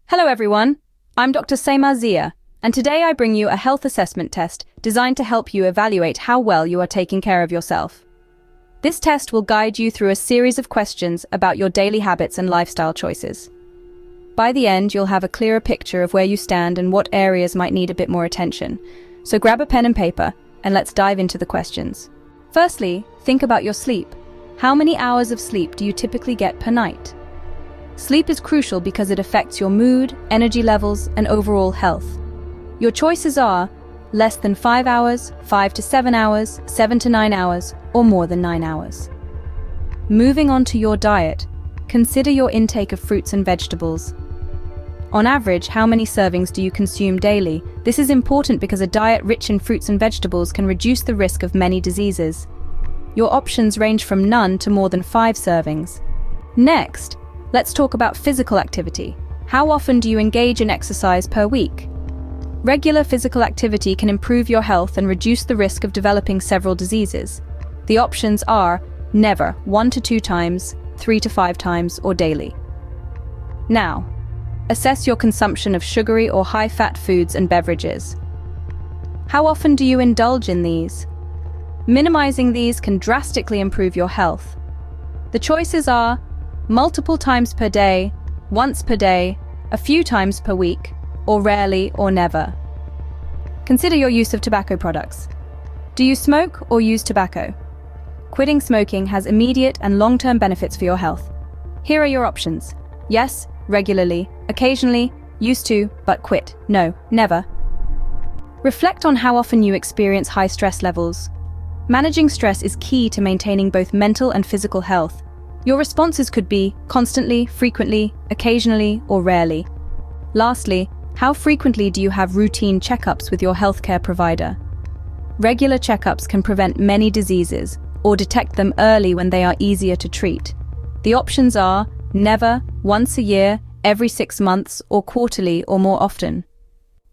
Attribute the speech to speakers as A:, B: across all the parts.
A: Hello everyone, I'm Dr. Seema Zia, and today I bring you a health assessment test designed to help you evaluate how well you are taking care of yourself. This test will guide you through a series of questions about your daily habits and lifestyle choices. By the end, you'll have a clearer picture of where you stand and what areas might need a bit more attention. So grab a pen and paper, and let's dive into the questions. Firstly, think about your sleep. How many hours of sleep do you typically get per night? Sleep is crucial because it affects your mood, energy levels, and overall health. Your choices are less than 5 hours, 5 to 7 hours, 7 to 9 hours, or more than 9 hours. Moving on to your diet, consider your intake of fruits and vegetables. On average, how many servings do you consume daily? This is important because a diet rich in fruits and vegetables can reduce the risk of many diseases. Your options range from none to more than 5 servings. Next, let's talk about physical activity. How often do you engage in exercise per week? Regular physical activity can improve your health and reduce the risk of developing several diseases. The options are never, 1 to 2 times, 3 to 5 times, or daily. Now, assess your consumption of sugary or high-fat foods and beverages. How often do you indulge in these? Minimizing these can drastically improve your health. The choices are multiple times per day, once per day, a few times per week, or rarely or never. Consider your use of tobacco products. Do you smoke or use tobacco? Quitting smoking has immediate and long-term benefits for your health. Here are your options. Yes, regularly, occasionally, used to, but quit. No, never. Reflect on how often you experience high stress levels. Managing stress is key to maintaining both mental and physical health. Your responses could be constantly, frequently, occasionally, or rarely. Lastly, how frequently do you have routine checkups with your healthcare provider? Regular checkups can prevent many diseases or detect them early when they are easier to treat. The options are never, once a year, every 6 months, or quarterly or more often.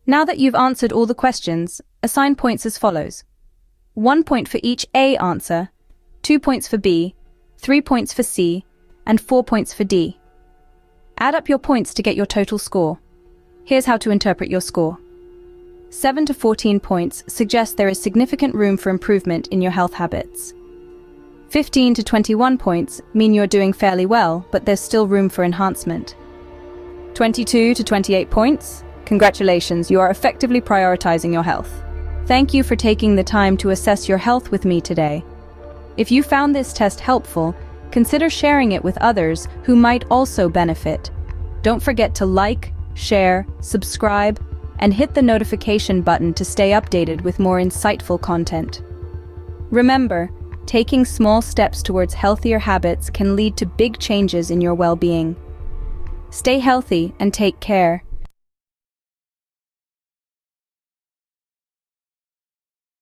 A: Now that you've answered all the questions, assign points as follows. 1 point for each A answer, 2 points for B, 3 points for C, and 4 points for D. Add up your points to get your total score. Here's how to interpret your score. 7 to 14 points suggest there is significant room for improvement in your health habits. 15 to 21 points mean you're doing fairly well, but there's still room for enhancement. 22 to 28 points, congratulations, you are effectively prioritizing your health. Thank you for taking the time to assess your health with me today. If you found this test helpful, consider sharing it with others who might also benefit. Don't forget to like, share, subscribe, and hit the notification button to stay updated with more insightful content. Remember, taking small steps towards healthier habits can lead to big changes in your well-being. Stay healthy and take care.